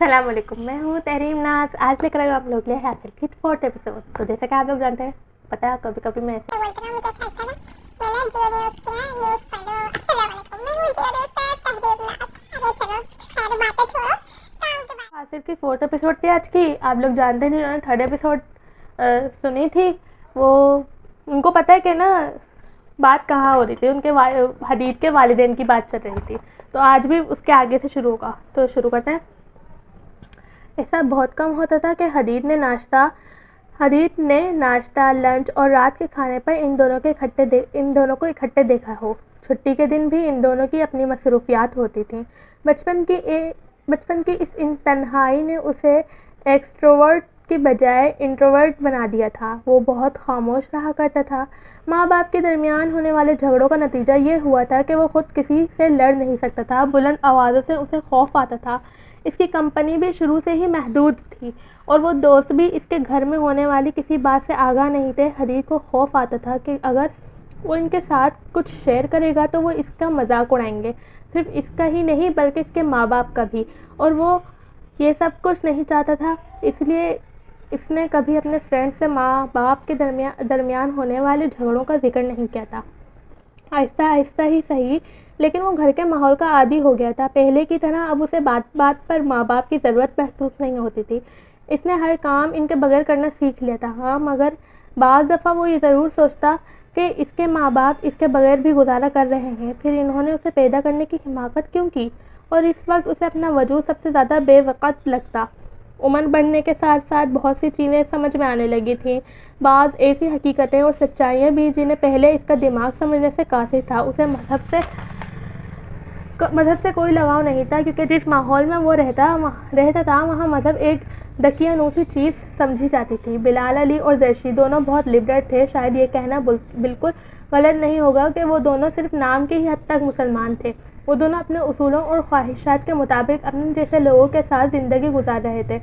السلام علیکم، میں ہوں تحریم ناز. آج لے کر آئی ہوں آپ لوگ لیے حاصل کی 4th ایپیسوڈ. تو جیسا کہ آپ لوگ جانتے ہیں، پتا ہے کبھی کبھی میں حاصل کی 4th ایپیسوڈ تھی آج کی. آپ لوگ جانتے ہیں جنہوں نے 3rd ایپیسوڈ سنی تھی وہ ان کو پتہ ہے کہ نا بات کہاں ہو رہی تھی. ان کے حدید کے والدین کی بات چل رہی تھی. تو آج بھی اس کے آگے سے شروع ہوگا. تو شروع کرتے ہیں. ایسا بہت کم ہوتا تھا کہ حدید نے ناشتہ، لنچ اور رات کے کھانے پر ان دونوں کو اکٹھے دیکھا ہو. چھٹی کے دن بھی ان دونوں کی اپنی مصروفیات ہوتی تھیں. بچپن کی اس تنہائی نے اسے ایکسٹروورٹ کی بجائے انٹروورٹ بنا دیا تھا. وہ بہت خاموش رہا کرتا تھا. ماں باپ کے درمیان ہونے والے جھگڑوں کا نتیجہ یہ ہوا تھا کہ وہ خود کسی سے لڑ نہیں سکتا تھا. بلند آوازوں سے اسے خوف آتا تھا. اس کی کمپنی بھی شروع سے ہی محدود تھی اور وہ دوست بھی اس کے گھر میں ہونے والی کسی بات سے آگاہ نہیں تھے. حدید کو خوف آتا تھا کہ اگر وہ ان کے ساتھ کچھ شیئر کرے گا تو وہ اس کا مذاق اڑائیں گے. صرف اس کا ہی نہیں بلکہ اس کے ماں باپ کا بھی. اور وہ یہ سب کچھ نہیں چاہتا تھا. اس لیے اس نے کبھی اپنے فرینڈ سے ماں باپ کے درمیان ہونے والے جھگڑوں کا ذکر نہیں کیا تھا. آہستہ آہستہ ہی صحیح، لیکن وہ گھر کے ماحول کا عادی ہو گیا تھا. پہلے کی طرح اب اسے بات بات پر ماں باپ کی ضرورت محسوس نہیں ہوتی تھی. اس نے ہر کام ان کے بغیر کرنا سیکھ لیا تھا. ہاں، مگر بعض دفعہ وہ یہ ضرور سوچتا کہ اس کے ماں باپ اس کے بغیر بھی گزارا کر رہے ہیں. پھر انہوں نے اسے پیدا کرنے کی حماقت کیوں کی؟ اور اس وقت اسے اپنا وجود سب سے زیادہ بے وقت لگتا. عمر بڑھنے کے ساتھ ساتھ بہت سی چیزیں سمجھ میں آنے لگی تھیں. بعض ایسی حقیقتیں اور سچائیاں بھی جنہیں پہلے اس کا دماغ سمجھنے سے قاصر تھا. اسے مذہب سے کوئی لگاؤ نہیں تھا، کیونکہ جس ماحول میں وہ رہتا تھا وہاں مذہب ایک دقیانوسی چیز سمجھی جاتی تھی. بلال علی اور زرشی دونوں بہت لبرل تھے. شاید یہ کہنا بالکل غلط نہیں ہوگا کہ وہ دونوں صرف نام کی ہی حد تک مسلمان تھے. وہ دونوں اپنے اصولوں اور خواہشات کے مطابق اپنے جیسے لوگوں کے ساتھ زندگی گزار رہے تھے.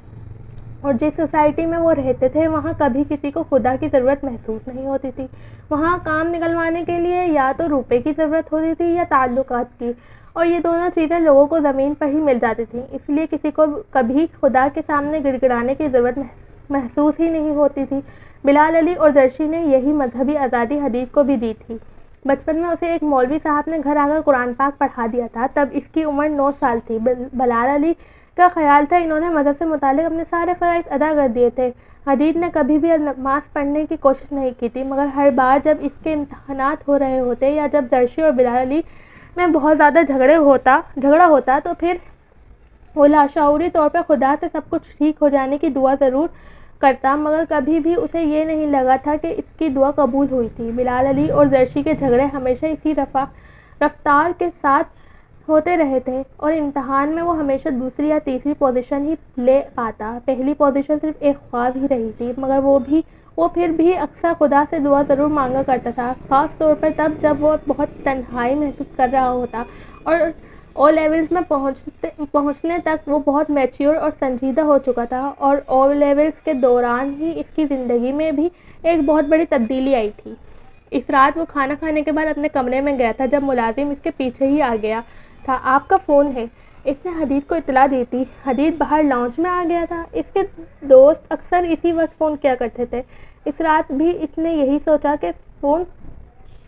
اور جس سوسائٹی میں وہ رہتے تھے وہاں کبھی کسی کو خدا کی ضرورت محسوس نہیں ہوتی تھی. وہاں کام نکلوانے کے لیے یا تو روپے کی ضرورت ہوتی تھی یا تعلقات کی، اور یہ دونوں چیزیں لوگوں کو زمین پر ہی مل جاتی تھیں. اس لیے کسی کو کبھی خدا کے سامنے گڑ گڑانے کی ضرورت محسوس ہی نہیں ہوتی تھی. بلال علی اور زرشی نے یہی مذہبی آزادی حدید کو بھی دی تھی. بچپن میں اسے ایک مولوی صاحب نے گھر آ کر قرآن پاک پڑھا دیا تھا. تب اس کی عمر 9 سال تھی. بلال علی کا خیال تھا انہوں نے مذہب سے متعلق اپنے سارے فرائض ادا کر دیے تھے. حدید نے کبھی بھی نماز پڑھنے کی کوشش نہیں کی تھی، مگر ہر بار جب اس کے امتحانات ہو رہے ہوتے یا جب زرشی اور بلال علی میں بہت زیادہ جھگڑا ہوتا تو پھر وہ لاشعوری طور پر خدا سے سب کچھ ٹھیک ہو جانے کی دعا ضرور کرتا، مگر کبھی بھی اسے یہ نہیں لگا تھا کہ اس کی دعا قبول ہوئی تھی. بلال علی اور زرشی کے جھگڑے ہمیشہ اسی رفتار کے ساتھ ہوتے رہے تھے اور امتحان میں وہ ہمیشہ دوسری یا تیسری پوزیشن ہی لے پاتا. پہلی پوزیشن صرف ایک خواب ہی رہی تھی، مگر وہ پھر بھی اکثر خدا سے دعا ضرور مانگا کرتا تھا، خاص طور پر تب جب وہ بہت تنہائی محسوس کر رہا ہوتا. اور او لیولز میں پہنچنے تک وہ بہت میچیور اور سنجیدہ ہو چکا تھا، اور او لیولز کے دوران ہی اس کی زندگی میں بھی ایک بہت بڑی تبدیلی آئی تھی. اس رات وہ کھانا کھانے کے بعد اپنے کمرے میں گیا تھا جب ملازم اس کے پیچھے ہی آ گیا تھا. آپ کا فون ہے، اس نے حدید کو اطلاع دی تھی. حدید باہر لاؤنج میں آ گیا تھا. اس کے دوست اکثر اسی وقت فون کیا کرتے تھے. اس رات بھی اس نے یہی سوچا کہ فون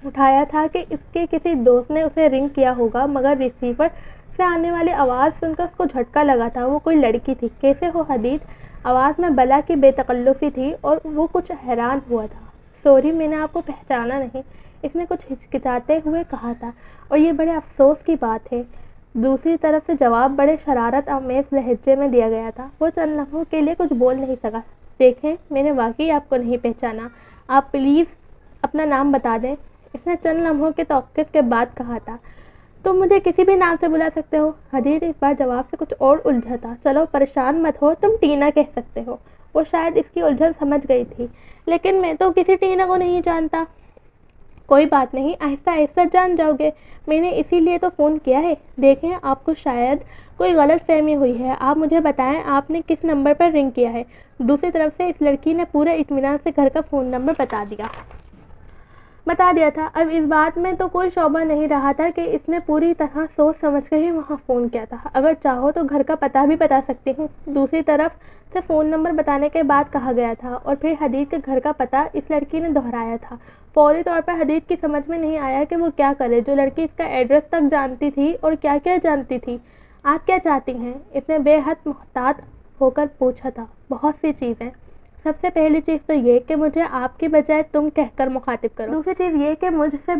اٹھایا تھا کہ اس کے کسی دوست نے اسے رنگ کیا ہوگا، مگر ریسیور سے آنے والی آواز سن کر اس کو جھٹکا لگا تھا. وہ کوئی لڑکی تھی. کیسے ہو حدید؟ آواز میں بلا کی بے تکلفی تھی اور وہ کچھ حیران ہوا تھا. سوری، میں نے آپ کو پہچانا نہیں، اس نے کچھ ہچکچاتے ہوئے کہا تھا. اور یہ بڑے افسوس کی بات ہے. دوسری طرف سے جواب بڑے شرارت آمیز لہجے میں دیا گیا تھا. وہ چند لمحوں کے لیے کچھ بول نہیں سکا. دیکھیں، میں نے واقعی آپ کو نہیں پہچانا. آپ پلیز اپنا نام بتا دیں، اس نے چند لمحوں کے توقف کے بعد کہا تھا. تم مجھے کسی بھی نام سے بلا سکتے ہو. حدید اس بار جواب سے کچھ اور الجھا تھا. چلو پریشان مت ہو، تم ٹینا کہہ سکتے ہو. وہ شاید اس کی الجھن سمجھ گئی تھی. لیکن میں تو کسی ٹینا کو نہیں جانتا. کوئی بات نہیں، آہستہ آہستہ جان جاؤ گے. میں نے اسی لیے تو فون کیا ہے. دیکھیں، آپ کو شاید کوئی غلط فہمی ہوئی ہے. آپ مجھے بتائیں آپ نے کس نمبر پر رنگ کیا ہے. دوسری طرف سے اس لڑکی نے پورے اطمینان سے گھر کا فون نمبر بتا دیا. بتا دیا تھا۔ اب اس بات میں تو کوئی شبہ نہیں رہا تھا کہ اس نے پوری طرح سوچ سمجھ کر ہی وہاں فون کیا تھا۔ اگر چاہو تو گھر کا پتہ بھی بتا سکتی ہوں۔ دوسری طرف سے فون نمبر بتانے کے بعد کہا گیا تھا، اور پھر حدید کے گھر کا پتہ اس لڑکی نے دہرایا تھا۔ فوری طور پر حدید کی سمجھ میں نہیں آیا کہ وہ کیا کرے۔ جو لڑکی اس کا ایڈریس تک جانتی تھی اور کیا کیا جانتی تھی۔ آپ کیا چاہتی ہیں؟ اس نے بے حد محتاط ہو کر پوچھا تھا۔ بہت سی چیزیں۔ سب سے پہلی چیز تو یہ کہ مجھے آپ کی بجائے تم کہہ کر مخاطب کرو۔ دوسری چیز یہ کہ مجھ سے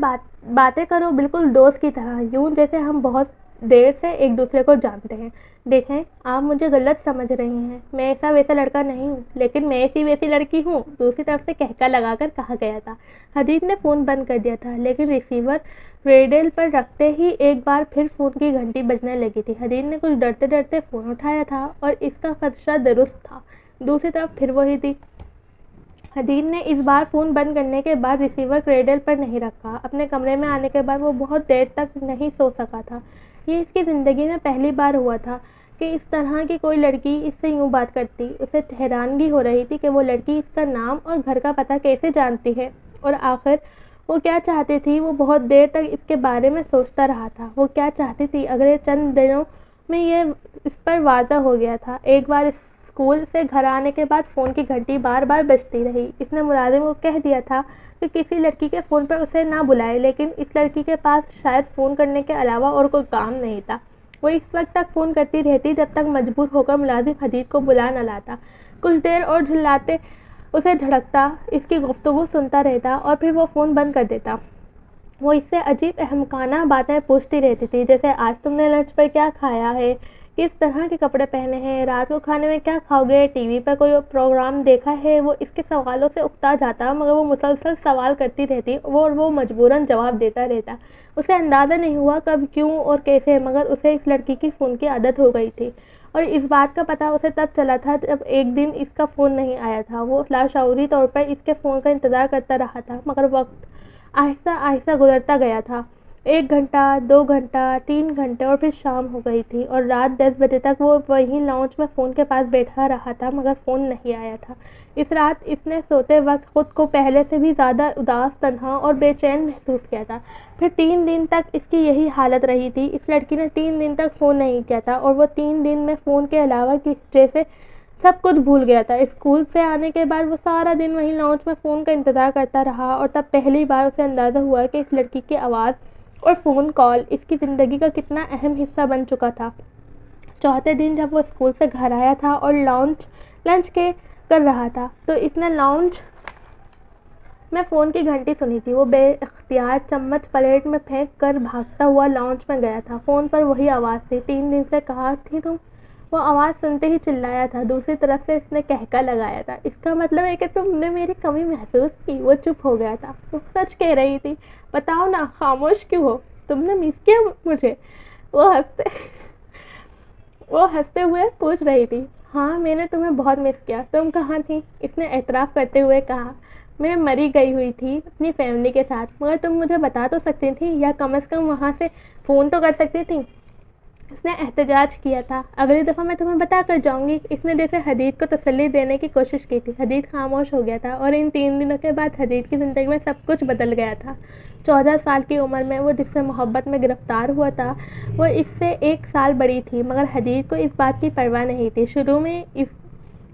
باتیں کرو بالکل دوست کی طرح، یوں جیسے ہم بہت دیر سے ایک دوسرے کو جانتے ہیں۔ دیکھیں، آپ مجھے غلط سمجھ رہی ہیں، میں ایسا ویسا لڑکا نہیں ہوں، لیکن میں ایسی ویسی لڑکی ہوں۔ دوسری طرف سے کہکا لگا کر کہا گیا تھا۔ حدید نے فون بند کر دیا تھا، لیکن ریسیور ریڈیل پر رکھتے ہی ایک بار پھر فون کی گھنٹی بجنے لگی تھی۔ حدید نے کچھ ڈرتے ڈرتے فون اٹھایا تھا، اور اس کا خدشہ درست تھا۔ دوسری طرف پھر وہی تھی۔ حدید نے اس بار فون بند کرنے کے بعد ریسیور کریڈل پر نہیں رکھا۔ اپنے کمرے میں آنے کے بعد وہ بہت دیر تک نہیں سو سکا تھا۔ یہ اس کی زندگی میں پہلی بار ہوا تھا کہ اس طرح کی کوئی لڑکی اس سے یوں بات کرتی۔ اسے حیرانگی ہو رہی تھی کہ وہ لڑکی اس کا نام اور گھر کا پتہ کیسے جانتی ہے، اور آخر وہ کیا چاہتی تھی۔ وہ بہت دیر تک اس کے بارے میں سوچتا رہا تھا۔ وہ کیا چاہتی تھی؟ اگلے چند دنوں میں یہ اس پر واضح ہو گیا تھا۔ ایک بار اسکول سے گھر آنے کے بعد فون کی گھنٹی بار بار بجتی رہی۔ اس نے ملازم کو کہہ دیا تھا کہ کسی لڑکی کے فون پر اسے نہ بلائے، لیکن اس لڑکی کے پاس شاید فون کرنے کے علاوہ اور کوئی کام نہیں تھا۔ وہ اس وقت تک فون کرتی رہتی جب تک مجبور ہو کر ملازم حدید کو بلا نہ لاتا۔ کچھ دیر اور جھلاتے اسے جھڑکتا، اس کی گفتگو سنتا رہتا، اور پھر وہ فون بند کر دیتا۔ وہ اس سے عجیب احمقانہ باتیں پوچھتی رہتی تھی، جیسے آج تم نے لنچ پر کیا کھایا ہے، کس طرح کے کپڑے پہنے ہیں، رات کو کھانے میں کیا کھاؤ گے، ٹی وی پر کوئی پروگرام دیکھا ہے۔ وہ اس کے سوالوں سے اکتا جاتا، مگر وہ مسلسل سوال کرتی رہتی اور وہ مجبوراً جواب دیتا رہتا۔ اسے اندازہ نہیں ہوا کب، کیوں اور کیسے، مگر اسے اس لڑکی کی فون کی عادت ہو گئی تھی، اور اس بات کا پتہ اسے تب چلا تھا جب ایک دن اس کا فون نہیں آیا تھا۔ وہ لاشعوری طور پر اس کے فون کا انتظار کرتا رہا تھا، مگر وقت آہستہ آہستہ گزرتا گیا تھا۔ 1 گھنٹہ، 2 گھنٹہ، 3 گھنٹے، اور پھر شام ہو گئی تھی، اور رات 10 بجے تک وہ وہیں لاؤنج میں فون کے پاس بیٹھا رہا تھا، مگر فون نہیں آیا تھا۔ اس رات اس نے سوتے وقت خود کو پہلے سے بھی زیادہ اداس، تنہا اور بے چین محسوس کیا تھا۔ پھر 3 دن تک اس کی یہی حالت رہی تھی۔ اس لڑکی نے 3 دن تک فون نہیں کیا تھا، اور وہ 3 دن میں فون کے علاوہ جیسے سب کچھ بھول گیا تھا۔ اسکول سے آنے کے بعد وہ سارا دن وہیں لاؤنج میں فون کا انتظار کرتا رہا، اور تب پہلی بار اسے اندازہ ہوا کہ اس لڑکی کی آواز اور فون کال اس کی زندگی کا کتنا اہم حصہ بن چکا تھا۔ چوتھے دن جب وہ اسکول سے گھر آیا تھا اور لنچ کر رہا تھا، تو اس نے لاؤنج میں فون کی گھنٹی سنی تھی۔ وہ بے اختیار چمچ پلیٹ میں پھینک کر بھاگتا ہوا لاؤنج میں گیا تھا۔ فون پر وہی آواز تھی۔ 3 دن سے کہاں تھی تم؟ وہ آواز سنتے ہی چلایا تھا۔ دوسری طرف سے اس نے کہکا لگایا تھا۔ اس کا مطلب ہے کہ تم نے میری کمی محسوس کی۔ وہ چپ ہو گیا تھا۔ وہ سچ کہہ رہی تھی، بتاؤ نا، خاموش کیوں ہو؟ تم نے مس کیا مجھے؟ وہ ہنستے ہوئے پوچھ رہی تھی۔ ہاں، میں نے تمہیں بہت مس کیا۔ تم کہاں تھی؟ اس نے اعتراف کرتے ہوئے کہا۔ میں مری گئی ہوئی تھی اپنی فیملی کے ساتھ، مگر تم مجھے بتا تو سکتی تھی، یا کم از کم وہاں سے فون تو کر سکتی تھی۔ اس نے احتجاج کیا تھا۔ اگلی دفعہ میں تمہیں بتا کر جاؤں گی۔ اس نے جیسے حدید کو تسلی دینے کی کوشش کی تھی۔ حدید خاموش ہو گیا تھا، اور ان 3 دنوں کے بعد حدید کی زندگی میں سب کچھ بدل گیا تھا۔ 14 سال کی عمر میں وہ جس سے محبت میں گرفتار ہوا تھا، وہ اس سے 1 سال بڑی تھی، مگر حدید کو اس بات کی پرواہ نہیں تھی۔ شروع میں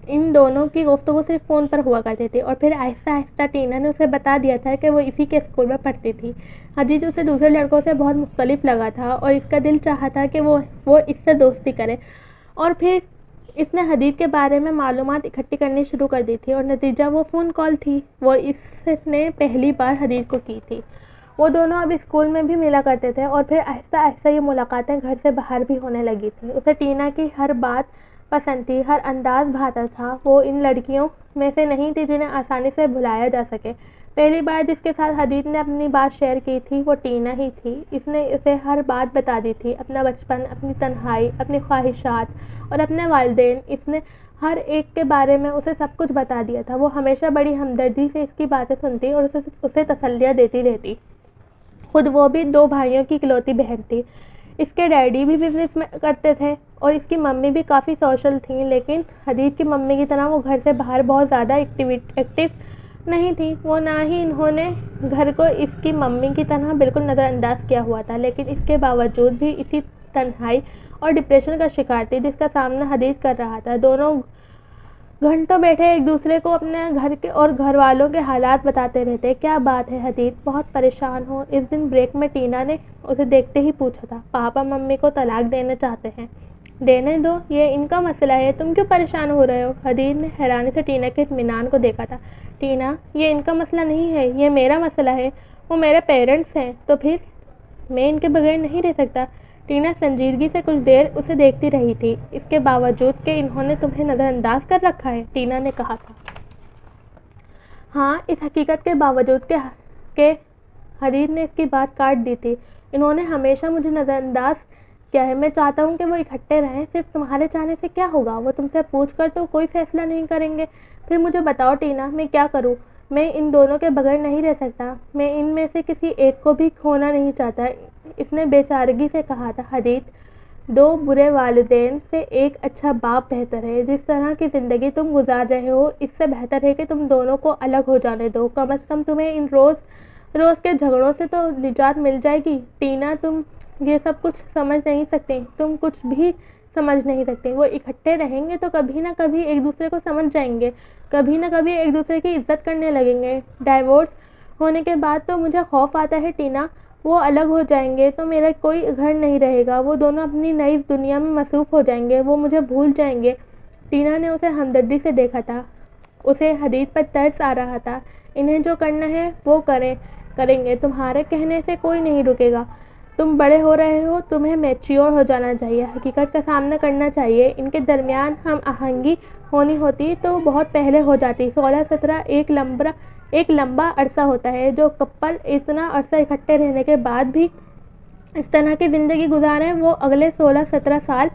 ان دونوں کی گفتگو صرف فون پر ہوا کرتی تھی، اور پھر آہستہ آہستہ ٹینا نے اسے بتا دیا تھا کہ وہ اسی کے اسکول میں پڑھتی تھی۔ حدید اسے دوسرے لڑکوں سے بہت مختلف لگا تھا، اور اس کا دل چاہا تھا کہ وہ اس سے دوستی کرے، اور پھر اس نے حدید کے بارے میں معلومات اکٹھی کرنی شروع کر دی تھی، اور نتیجہ وہ فون کال تھی۔ وہ اس نے پہلی بار حدید کو کی تھی۔ وہ دونوں اب اسکول میں بھی ملا کرتے تھے، اور پھر آہستہ آہستہ یہ ملاقاتیں گھر سے باہر بھی ہونے لگی تھیں۔ اسے ٹینا کی ہر بات پسند تھی، ہر انداز بھاتا تھا۔ وہ ان لڑکیوں میں سے نہیں تھی جنہیں آسانی سے بھلایا جا سکے۔ پہلی بار جس کے ساتھ حدید نے اپنی بات شیئر کی تھی وہ ٹینا ہی تھی۔ اس نے اسے ہر بات بتا دی تھی، اپنا بچپن، اپنی تنہائی، اپنی خواہشات اور اپنے والدین۔ اس نے ہر ایک کے بارے میں اسے سب کچھ بتا دیا تھا۔ وہ ہمیشہ بڑی ہمدردی سے اس کی باتیں سنتی اور اسے تسلیاں دیتی رہتی۔ خود وہ بھی 2 بھائیوں کی اکلوتی بہن تھی۔ اس کے ڈیڈی بھی بزنس میں کرتے تھے، اور اس کی ممی بھی کافی سوشل تھیں، لیکن حدید کی ممی کی طرح وہ گھر سے باہر بہت زیادہ ایکٹیو نہیں تھی وہ، نہ ہی انہوں نے گھر کو اس کی ممی کی طرح بالکل نظر انداز کیا ہوا تھا، لیکن اس کے باوجود بھی اسی تنہائی اور ڈپریشن کا شکار تھی جس کا سامنا حدیث کر رہا تھا۔ دونوں گھنٹوں بیٹھے ایک دوسرے کو اپنے گھر کے اور گھر والوں کے حالات بتاتے رہتے۔ کیا بات ہے حدیث، بہت پریشان ہو؟ اس دن بریک میں ٹینا نے اسے دیکھتے ہی پوچھا تھا۔ پاپا ممی کو طلاق دینا چاہتے ہیں۔ دینے دو، یہ ان کا مسئلہ ہے، تم کیوں پریشان ہو رہے ہو؟ حدیث نے حیرانی سے ٹینا کے اطمینان کو دیکھا تھا۔ ٹینا، یہ ان کا مسئلہ نہیں ہے، یہ میرا مسئلہ ہے، وہ میرے پیرنٹس ہیں، تو پھر میں ان کے بغیر نہیں رہ سکتا۔ ٹینا سنجیدگی سے کچھ دیر اسے دیکھتی رہی تھی۔ اس کے باوجود کہ انہوں نے تمہیں نظر انداز کر رکھا ہے، ٹینا نے کہا تھا۔ ہاں، اس حقیقت کے باوجود کہ حدیث نے اس کی بات کاٹ دی تھی، انہوں نے ہمیشہ مجھے نظر انداز کیا ہے۔ میں چاہتا ہوں کہ وہ اکٹھے رہیں، صرف تمہارے چاہنے سے کیا ہوگا؟ وہ تم سے پوچھ کر تو کوئی فیصلہ نہیں کریں گے۔ پھر مجھے بتاؤ ٹینا، میں کیا کروں؟ میں ان دونوں کے بغیر نہیں رہ سکتا، میں ان میں سے کسی ایک کو بھی کھونا نہیں چاہتا، اس نے بے چارگی سے کہا تھا۔ حدیث، دو برے والدین سے ایک اچھا باپ بہتر ہے۔ جس طرح کی زندگی تم گزار رہے ہو، اس سے بہتر ہے کہ تم دونوں کو الگ ہو جانے دو، کم از کم تمہیں ان روز کے جھگڑوں سے تو نجات مل جائے گی۔ ٹینا، تم یہ سب کچھ سمجھ نہیں سکتی، تم کچھ بھی سمجھ نہیں سکتی۔ وہ اکٹھے رہیں گے تو کبھی نہ کبھی ایک دوسرے کو سمجھ جائیں گے، کبھی نہ کبھی ایک دوسرے کی عزت کرنے لگیں گے۔ ڈائیورس ہونے کے بعد تو مجھے خوف آتا ہے ٹینا، وہ الگ ہو جائیں گے تو میرا کوئی گھر نہیں رہے گا، وہ دونوں اپنی نئی دنیا میں مصروف ہو جائیں گے، وہ مجھے بھول جائیں گے۔ ٹینا نے اسے ہمدردی سے دیکھا تھا، اسے حدیث پر ترس آ رہا تھا۔ انہیں جو کرنا ہے وہ کریں گے، تمہارے کہنے سے کوئی نہیں رکے گا۔ تم بڑے ہو رہے ہو، تمہیں میچیور ہو جانا چاہیے، حقیقت کا سامنا کرنا چاہیے۔ ان کے درمیان ہم آہنگی ہونی ہوتی تو بہت پہلے ہو جاتی۔ 16-17 ایک لمبا عرصہ ہوتا ہے۔ جو کپل اتنا عرصہ اکٹھے رہنے کے بعد بھی اس طرح کی زندگی گزاریں، وہ اگلے 16-17 سال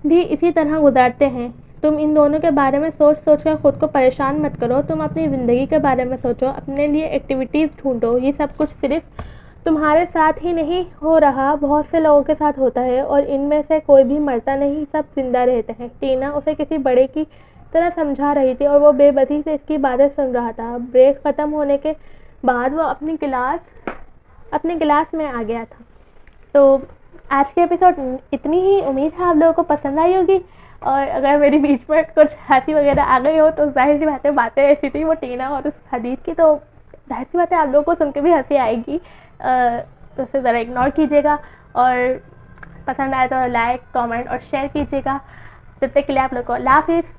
بھی اسی طرح گزارتے ہیں۔ تم ان دونوں کے بارے میں سوچ کر خود کو پریشان مت کرو، تم اپنی زندگی کے بارے میں سوچو، اپنے لیے ایکٹیویٹیز ڈھونڈو۔ یہ سب کچھ صرف تمہارے ساتھ ہی نہیں ہو رہا، بہت سے لوگوں کے ساتھ ہوتا ہے، اور ان میں سے کوئی بھی مرتا نہیں، سب زندہ رہتے ہیں۔ ٹینا اسے کسی بڑے کی طرح سمجھا رہی تھی اور وہ بے بسی سے اس کی باتیں سن رہا تھا۔ بریک ختم ہونے کے بعد وہ اپنی کلاس میں آ گیا تھا۔ تو آج کے ایپیسوڈ اتنی ہی، امید ہے آپ لوگوں کو پسند آئی ہوگی، اور اگر میری بیچ میں کچھ ہنسی وغیرہ آ گئی ہو تو ظاہر سی باتیں ایسی تھی وہ ٹینا اور اس حدیث کی، تو ظاہر سی بات ہے آپ لوگوں کو سن کے بھی ہنسی آئے گی، تو اسے ذرا اگنور کیجیے گا، اور پسند آئے تو لائک، کامنٹ اور شیئر کیجیے گا۔ تب تک کے لیے آپ لوگ کو اللہ حافظ۔